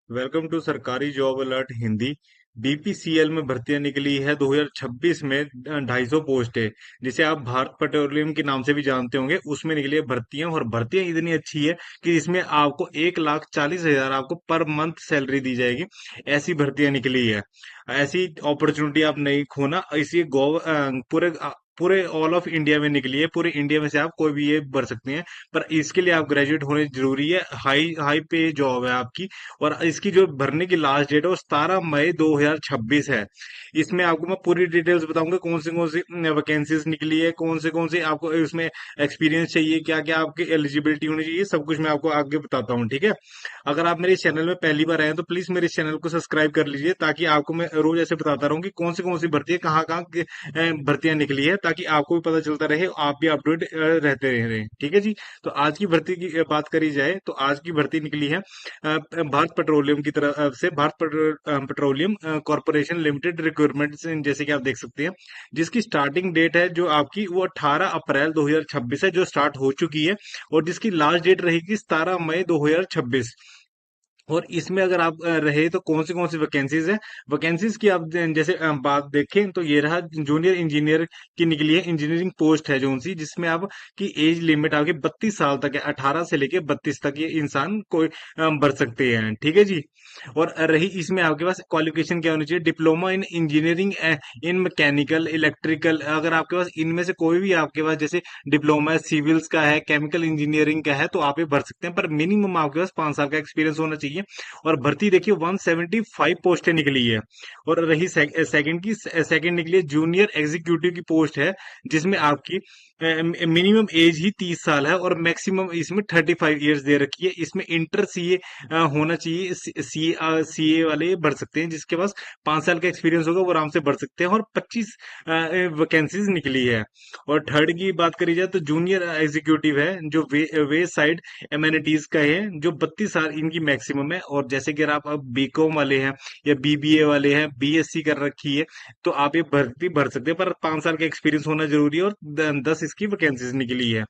Welcome to सरकारी job alert Hindi. BPCL में भर्तियां निकली है 2026 में। 250 पोस्ट है, जिसे आप भारत पेट्रोलियम के नाम से भी जानते होंगे। उसमें निकली है भर्तियां, और भर्तियां इतनी अच्छी है कि इसमें आपको 1,40,000 आपको पर मंथ सैलरी दी जाएगी। ऐसी भर्तियां निकली है। ऐसी अपॉर्चुनिटी आप नहीं खोना। इसी पूरे ऑल ऑफ इंडिया में निकली है। पूरे इंडिया में से आप कोई भी ये भर सकते हैं, पर इसके लिए आप ग्रेजुएट होने जरूरी है। हाई हाई पे जॉब है आपकी। और इसकी जो भरने की लास्ट डेट है वो 17 मई 2026 है। इसमें आपको मैं पूरी डिटेल्स बताऊंगा, कौन सी वैकेंसीज निकली है, कौन से आपको इसमें एक्सपीरियंस चाहिए, क्या क्या आपकी एलिजिबिलिटी होनी चाहिए, सब कुछ मैं आपको आगे बताता हूँ, ठीक है। अगर आप मेरे चैनल में पहली बार आए हैं तो प्लीज मेरे चैनल को सब्सक्राइब कर लीजिए, ताकि आपको मैं रोज ऐसे बताता रहूँ कि कौन सी भर्ती है, कहाँ कहाँ भर्तियां निकली है, ताकि आपको भी पता चलता रहे, आप भी अपडेट रहते रहे, ठीक है जी। तो आज की भर्ती की बात करी जाए तो आज की भर्ती निकली है भारत पेट्रोलियम की तरफ से। पेट्रोलियम कॉरपोरेशन लिमिटेड रिक्रूटमेंट, जैसे कि आप देख सकते हैं, जिसकी स्टार्टिंग डेट है जो आपकी वो 18 अप्रैल 2026 है, जो स्टार्ट हो चुकी है। और जिसकी लास्ट डेट रहेगी 17 मई 2026। और इसमें अगर आप रहे तो कौन सी वैकेंसीज है। वैकेंसीज की आप जैसे बात देखें तो ये रहा, जूनियर इंजीनियर की निकली है। इंजीनियरिंग पोस्ट है जो सी, जिसमें आप की एज लिमिट आपकी 32 साल तक है। 18 से लेके 32 तक ये इंसान कोई भर सकते हैं, ठीक है जी। और रही इसमें आपके पास क्वालिफिकेशन क्या होनी चाहिए, diploma in engineering, in mechanical, electrical. अगर आपके पास इनमें से कोई भी आपके पास जैसे डिप्लोमा सिविल्स का है, केमिकल इंजीनियरिंग का है, तो आप ये भर सकते हैं, पर मिनिमम आपके पास 5 साल का एक्सपीरियंस होना चाहिए। और भर्ती देखिए 175 पोस्टें निकली है। और रही सेकंड निकली है जूनियर एग्जीक्यूटिव की पोस्ट है, जिसमें आपकी मिनिमम एज ही 30 साल है, और मैक्सिमम इसमें 35 ईयर्स दे रखी है। इसमें इंटर सीए होना चाहिए। सीए वाले भर सकते हैं, जिसके पास 5 साल का एक्सपीरियंस होगा वो आराम से भर सकते हैं। और 25 वैकेंसीज निकली है। और थर्ड की बात करी जाए तो जूनियर एग्जीक्यूटिव है, जो वे साइड एमेनिटीज का है, जो 32 साल इनकी मैक्सिमम है। और जैसे कि अगर आप अब बीकॉम वाले हैं या बीबीए वाले हैं, बीएससी कर रखी है, तो आप ये भर्ती भर सकते हैं, पर 5 साल का एक्सपीरियंस होना जरूरी है। और 10 इसकी वैकेंसीज निकली है।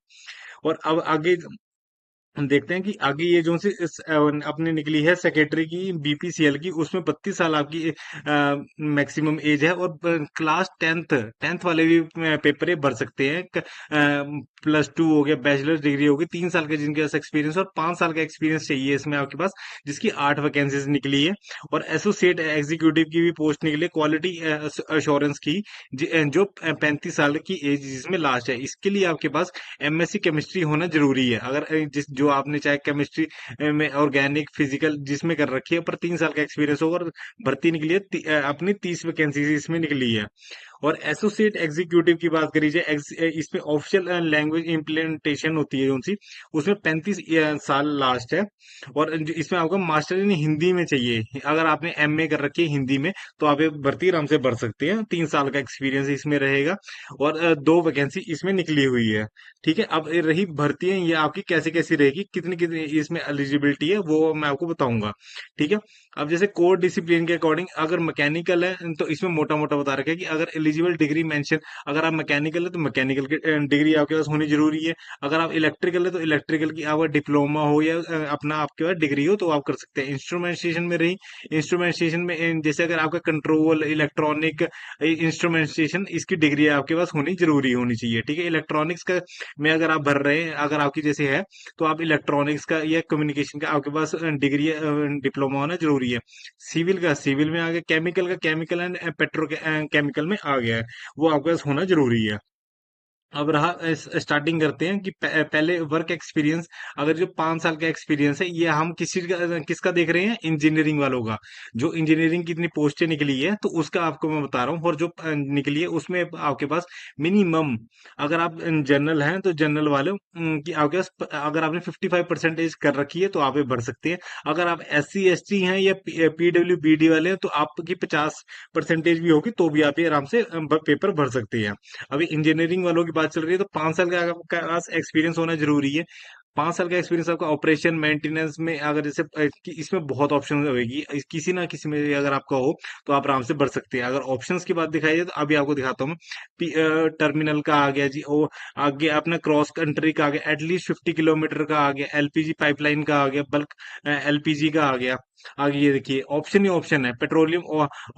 और अब आगे हम देखते हैं कि आगे ये जो सी अपने निकली है सेक्रेटरी की, बीपीसीएल की, उसमें 32 साल आपकी मैक्सिमम एज है। और क्लास टेंथ वाले भी पेपर ये भर सकते हैं। +2 हो गया, बैचलर डिग्री होगी, 3 साल का जिनके पास एक्सपीरियंस, और 5 साल का एक्सपीरियंस चाहिए इसमें आपके पास, जिसकी 8 वैकेंसीज निकली है। और एसोसिएट एग्जीक्यूटिव की भी पोस्ट निकली है, क्वालिटी अश्योरेंस की, जो 35 साल की एज जिसमें लास्ट है। इसके लिए आपके पास एमएससी केमिस्ट्री होना जरूरी है। अगर जिस जो आपने चाहे केमिस्ट्री में, ऑर्गेनिक, फिजिकल जिसमें कर रखी है, पर 3 साल का एक्सपीरियंस होगा। और भर्ती निकली है अपनी 30 वैकेंसी इसमें निकली है। और एसोसिएट एग्जीक्यूटिव की बात करी जाए, इसमें ऑफिशियल लैंग्वेज इम्प्लीमेंटेशन होती है उनसी, उसमें 35 साल लास्ट है। और इसमें आपको मास्टर इन हिंदी में चाहिए। अगर आपने एमए कर रखी है हिंदी में, तो आप ये भर्ती आराम से भर सकते हैं। 3 साल का एक्सपीरियंस इसमें रहेगा। और 2 वैकेंसी इसमें निकली हुई है, ठीक है। अब ये रही भर्तियां, ये आपकी कैसे कैसी रहेगी, कितनी कितनी इसमें एलिजिबिलिटी है, वो मैं आपको बताऊंगा, ठीक है। अब जैसे कोर डिसिप्लिन के अकॉर्डिंग, अगर मैकेनिकल है तो इसमें मोटा मोटा बता रखा है कि अगर एलिजिबल डिग्री मेंशन, अगर आप मैकेनिकल है तो मैकेनिकल की डिग्री आपके पास होनी जरूरी है। अगर आप इलेक्ट्रिकल है तो इलेक्ट्रिकल की आपका डिप्लोमा हो, या अपना आपके पास डिग्री हो, तो आप कर सकते हैं। इंस्ट्रूमेंटेशन में रही, इंस्ट्रूमेंटेशन में जैसे अगर आपका कंट्रोल, इलेक्ट्रॉनिक इंस्ट्रूमेंटेशन, इसकी डिग्री आपके पास होनी जरूरी होनी चाहिए, ठीक है। इलेक्ट्रॉनिक्स का में अगर आप भर रहे हैं, अगर आपकी जैसे है, तो आप इलेक्ट्रॉनिक्स का या कम्युनिकेशन का आपके पास डिग्री, डिप्लोमा होना जरूरी है। सिविल का सिविल में आ गया, केमिकल का केमिकल एंड पेट्रो केमिकल में आ गया है, वो आपके पास होना जरूरी है। अब रहा, स्टार्टिंग करते हैं कि पहले वर्क एक्सपीरियंस। अगर जो 5 साल का एक्सपीरियंस है, ये हम किसका देख रहे हैं, इंजीनियरिंग वालों का। जो इंजीनियरिंग की इतनी पोस्टें निकली है, तो उसका आपको मैं बता रहा हूँ। और जो निकली है उसमें आपके पास मिनिमम, अगर आप जनरल हैं तो जनरल वाले की आपके पास अगर आपने 55% कर रखी है, तो आप ये भर सकते हैं। अगर आप SC ST हैं या PWBD वाले हैं, तो आपकी 50% भी होगी, तो भी आप ये आराम से पेपर भर सकते हैं। अभी इंजीनियरिंग वालों की बात चल रही है, तो 5 साल का आपका एक्सपीरियंस होना जरूरी है। 5 साल का एक्सपीरियंस आपका ऑपरेशन मेंटेनेंस में, अगर जैसे इसमें बहुत ऑप्शन होगी, किसी ना किसी में अगर आपका हो तो आप आराम से बढ़ सकते हैं। अगर ऑप्शंस की बात दिखाई जाए तो अभी आपको दिखाता हूँ मैं। टर्मिनल का आ गया जी, वो आगे अपना क्रॉस कंट्री का आ गया, एटलीस्ट 50 किलोमीटर का आ गया, एलपीजी पाइपलाइन का आ गया, बल्क एलपीजी का आ गया। आगे ये देखिए ऑप्शन ही ऑप्शन है, पेट्रोलियम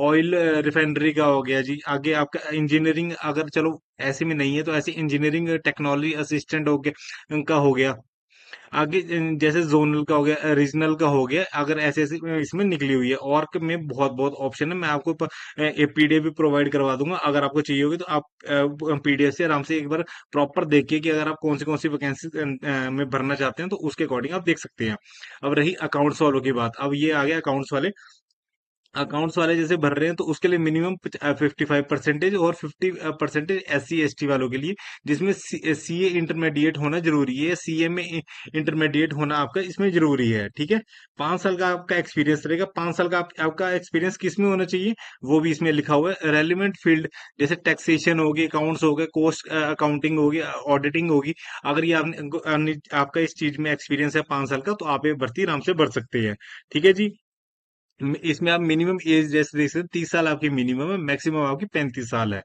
ऑयल रिफाइनरी का हो गया जी। आगे आपका इंजीनियरिंग, अगर चलो ऐसे में नहीं है तो ऐसे इंजीनियरिंग टेक्नोलॉजी असिस्टेंट हो गया, उनका हो गया। आगे जैसे जोनल का हो गया, रीजनल का हो गया, अगर ऐसे ऐसे इसमें निकली हुई है। और में बहुत बहुत ऑप्शन है, मैं आपको पीडीएफ भी प्रोवाइड करवा दूंगा, अगर आपको चाहिए होगी तो आप पीडीएफ से आराम से एक बार प्रॉपर देखिए कि अगर आप कौन सी वैकेंसी में भरना चाहते हैं तो उसके अकॉर्डिंग आप देख सकते हैं। अब रही अकाउंट्स वालों की बात, अब ये आ गया अकाउंट्स वाले। अकाउंट्स वाले जैसे भर रहे हैं तो उसके लिए मिनिमम 55% और 50% SC ST वालों के लिए, जिसमें सीए इंटरमीडिएट होना जरूरी है, सीए में इंटरमीडिएट होना आपका इसमें जरूरी है, ठीक है। 5 साल का आपका एक्सपीरियंस रहेगा। 5 साल का आपका एक्सपीरियंस किस में होना चाहिए, वो भी इसमें लिखा हुआ है। रेलिवेंट फील्ड जैसे टैक्सेशन होगी, अकाउंट्स हो गए, कॉस्ट अकाउंटिंग होगी, ऑडिटिंग होगी। अगर ये आपका इस चीज में एक्सपीरियंस है 5 साल का, तो आप ये भर्ती आराम से भर सकते हैं, ठीक है जी। इसमें आप मिनिमम एज जैसे देख सकते हैं, 30 साल आपकी मिनिमम है, मैक्सिमम आपकी 35 साल है।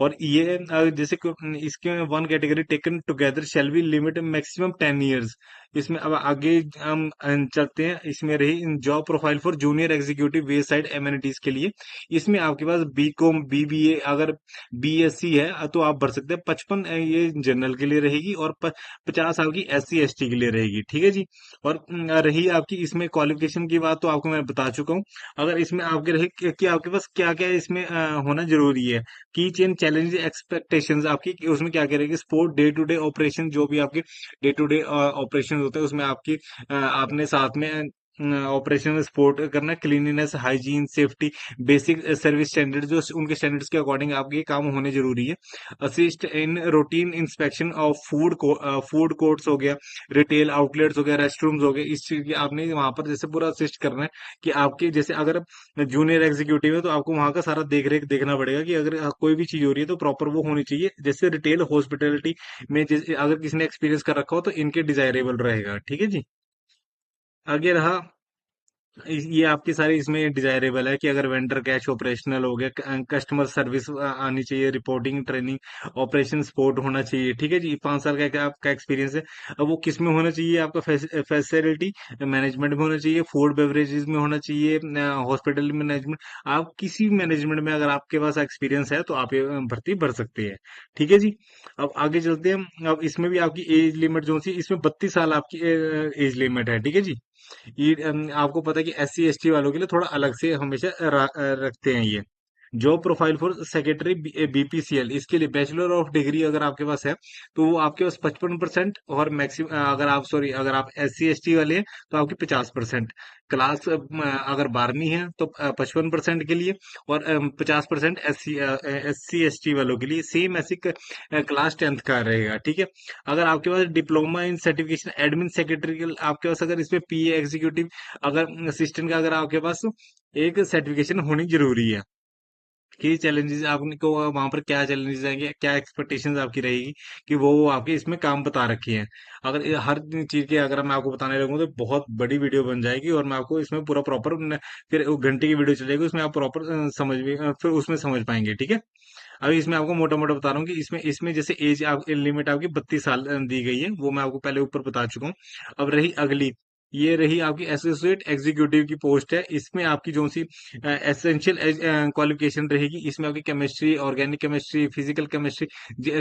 और ये जैसे इसके one category taken together shall be limit maximum 10 years. इसमें अब आगे हम चलते हैं। इसमें रही job profile for junior executive way side amenities के लिए। इसमें आपके पास बी.कॉम BBA, अगर BSc है तो आप भर सकते हैं। 55 ये जनरल के लिए रहेगी, और 50 साल की SC ST के लिए रहेगी, ठीक है जी। और रही आपकी इसमें क्वालिफिकेशन की बात, तो आपको मैं बता चुका हूँ। अगर इसमें आपके रहे कि आपके पास क्या क्या इसमें होना जरूरी है। की चेन चैलेंज एक्सपेक्टेशंस आपकी, कि उसमें क्या क्या रहेगी। Support day to day operation, जो भी आपके डे टू डे ऑपरेशन होते हैं उसमें आपकी आपने साथ में ऑपरेशन में सपोर्ट करना। Cleanliness, hygiene, safety, basic service standard, जो उनके स्टैंडर्ड्स के अकॉर्डिंग आपके ये काम होने जरूरी है। Assist in routine inspection of food courts हो गया, रिटेल आउटलेट्स हो गया, रेस्ट रूम्स हो गए। इस चीज की आपने वहां पर जैसे पूरा असिस्ट करना है, कि आपके जैसे अगर जूनियर एग्जीक्यूटिव है तो आपको वहां का सारा देख रेख देखना पड़ेगा, कि अगर कोई भी चीज हो रही है तो प्रॉपर वो होनी चाहिए। जैसे रिटेल हॉस्पिटैलिटी में जैसे अगर किसी ने एक्सपीरियंस कर रखा हो तो इनके डिजायरेबल रहेगा, ठीक है जी। आगे रहा, ये आपकी सारी इसमें डिजायरेबल है, कि अगर वेंडर कैश ऑपरेशनल हो गया, कस्टमर सर्विस आनी चाहिए, रिपोर्टिंग, ट्रेनिंग, ऑपरेशन सपोर्ट होना चाहिए, ठीक है जी। 5 साल का आपका एक्सपीरियंस है। अब वो किस में होना चाहिए, आपका फैसिलिटी मैनेजमेंट में होना चाहिए, फूड बेवरेजेस में होना चाहिए, हॉस्पिटल मैनेजमेंट। आप किसी भी मैनेजमेंट में अगर आपके पास एक्सपीरियंस है तो आप ये भर्ती भर सकते हैं, ठीक है जी। अब आगे चलते हैं। अब इसमें भी आपकी एज लिमिट जो सी, इसमें 32 साल आपकी एज लिमिट है, ठीक है जी। आपको पता है कि SC ST वालों के लिए थोड़ा अलग से हमेशा रखते हैं ये। Job profile for secretary BPCL, इसके लिए बैचलर ऑफ डिग्री अगर आपके पास है तो वो आपके पास 55%, और मैक्सिमम अगर आप सॉरी अगर आप SC ST वाले हैं तो आपकी 50%। क्लास अगर 12वीं है तो 55% के लिए, और 50% SC ST वालों के लिए। सेम ऐसी क्लास 10th का रहेगा, ठीक है। अगर आपके पास diploma in certification admin secretary, आपके पास अगर इसमें PA एग्जीक्यूटिव, अगर असिस्टेंट का अगर आपके पास एक सर्टिफिकेशन होनी जरूरी है। कि चैलेंजेस आपको वहां पर क्या चैलेंजेस आएंगे, क्या एक्सपेक्टेशंस आपकी रहेगी, कि वो आपके इसमें काम बता रखी है। अगर ये हर चीज के अगर मैं आपको बताने लगूँ तो बहुत बड़ी वीडियो बन जाएगी, और मैं आपको इसमें पूरा प्रॉपर, फिर वो घंटे की वीडियो चलेगी, उसमें आप प्रॉपर समझ भी फिर उसमें समझ पाएंगे, ठीक है। अभी इसमें आपको मोटा मोटा बता रहा हूँ कि इसमें इसमें जैसे एज आप लिमिट आपकी 32 साल दी गई है, वो मैं आपको पहले ऊपर बता चुका हूँ। अब रही अगली, ये रही आपकी एसोसिएट एग्जीक्यूटिव की पोस्ट है। इसमें आपकी जो सी एसेंशियल क्वालिफिकेशन रहेगी, इसमें आपकी chemistry, organic chemistry, physical chemistry,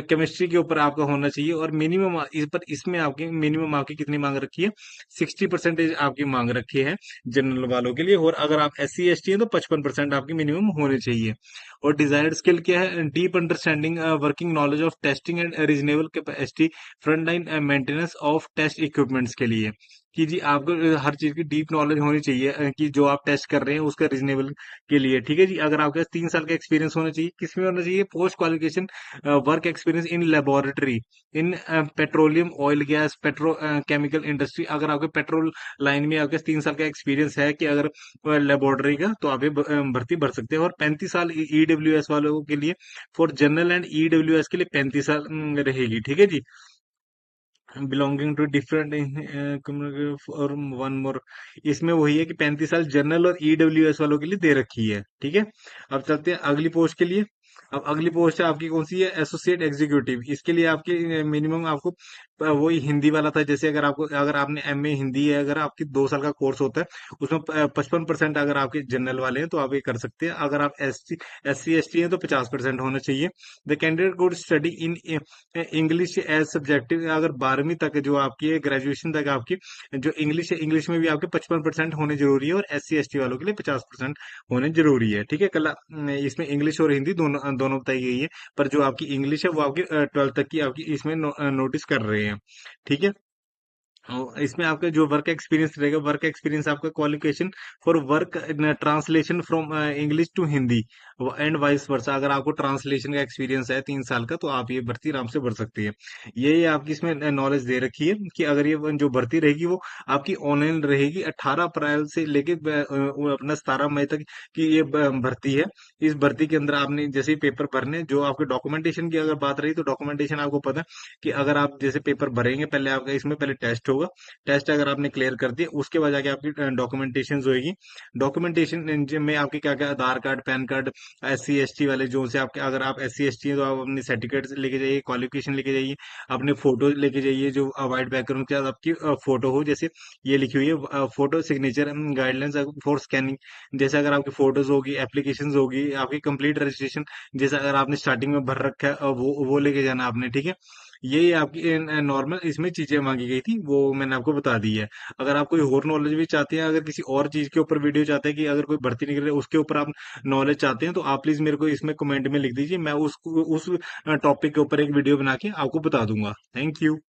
chemistry के ऊपर आपका होना चाहिए। और मिनिमम इस पर इसमें आपकी मिनिमम आपकी कितनी मांग रखी है, 60% आपकी मांग रखी है जनरल वालों के लिए। और अगर आप SC ST हैं तो 55% आपकी मिनिमम होने चाहिए। और डिजायर्ड स्किल क्या है, deep understanding working knowledge of testing and reasonable capacity front line maintenance of test equipments के लिए। कि जी आपको हर चीज की डीप नॉलेज होनी चाहिए, कि जो आप टेस्ट कर रहे हैं उसका रीजनेबल के लिए, ठीक है जी। अगर आपके पास 3 साल का एक्सपीरियंस होना चाहिए, किसमें होना चाहिए, post qualification work experience in laboratory, in petroleum, oil, gas, petro chemical industry. अगर आपके पेट्रोल लाइन में आपके 3 साल का एक्सपीरियंस है, कि अगर लेबोरेटरी का, तो आप ये भर्ती भर सकते हैं। और 35 साल EWS वालों के लिए, फॉर जनरल एंड EWS के लिए 35 साल रहेगी, ठीक है जी। बिलोंगिंग टू डिफरेंट और वन मोर। इसमें वही है कि 35 साल जनरल और ईडब्ल्यूएस वालों के लिए दे रखी है, ठीक है। अब चलते हैं अगली पोस्ट के लिए। अब अगली पोस्ट है आपकी कौन सी है, एसोसिएट एग्जीक्यूटिव। इसके लिए आपकी मिनिमम आपको वही हिंदी वाला था, जैसे अगर आपको, अगर आपने एमए हिंदी है, अगर आपकी 2 साल का कोर्स होता है उसमें 55% अगर आपके जनरल वाले हैं तो आप ये कर सकते हैं। अगर आप एस सी एस टी हैं तो 50% होना चाहिए। The candidate good study in English as subjective. अगर 12वीं तक जो आपकी है, ग्रेजुएशन तक आपकी जो इंग्लिश है, इंग्लिश में भी आपके 55% होने जरूरी है, और SC ST वालों के लिए 50% होने जरूरी है, ठीक है। कल इसमें इंग्लिश और हिंदी दोनों दोनों बताई गई है, पर जो आपकी इंग्लिश है वो आपकी 12th तक की आपकी इसमें नोटिस कर रहे हैं, ठीक है। इसमें आपका जो वर्क एक्सपीरियंस रहेगा, वर्क एक्सपीरियंस आपका qualification for work translation from English to Hindi and vice versa. अगर आपको ट्रांसलेशन का एक्सपीरियंस है 3 साल का, तो आप ये भर्ती आराम से भर सकती है। ये आपकी इसमें नॉलेज दे रखी है कि अगर ये जो भर्ती रहेगी वो आपकी ऑनलाइन रहेगी 18 अप्रैल से लेके अपना 17 मई तक की ये भर्ती है। इस भर्ती के अंदर आपने जैसे ही पेपर भरने, जो आपके डॉक्यूमेंटेशन की अगर बात रही, तो डॉक्यूमेंटेशन आपको पता है कि अगर आप जैसे पेपर भरेंगे, पहले आपका इसमें पहले टेस्ट होगा। टेस्ट अगर आपने क्लियर कर दिया, उसके बाद जाके आपकी डॉक्यूमेंटेशन होगी। डॉक्यूमेंटेशन में आपके क्या क्या, Aadhaar card, PAN card, SC ST वाले जो से आपके, अगर आप SC ST हैं तो आप अपनी सर्टिफिकेट लेके जाइए, क्वालिफिकेशन लेके जाइए, अपने फोटो लेके जाइए, जो वाइट बैकग्राउंड के साथ आपकी फोटो हो, जैसे ये लिखी हुई है photo signature guidelines for scanning. जैसे अगर आपकी फोटोज होगी, एप्लीकेशन होगी, आपकी कंप्लीट रजिस्ट्रेशन जैसे अगर आपने स्टार्टिंग में भर रखा है, वो लेके जाना आपने, ठीक है। यही आपकी नॉर्मल इसमें चीजें मांगी गई थी, वो मैंने आपको बता दी है। अगर आप कोई और नॉलेज भी चाहते हैं, अगर किसी और चीज के ऊपर वीडियो चाहते हैं कि अगर कोई भर्ती निकल रही है उसके ऊपर आप नॉलेज चाहते हैं, तो आप प्लीज मेरे को इसमें कमेंट में लिख दीजिए, मैं उस टॉपिक के ऊपर एक वीडियो बना के आपको बता दूंगा। Thank you.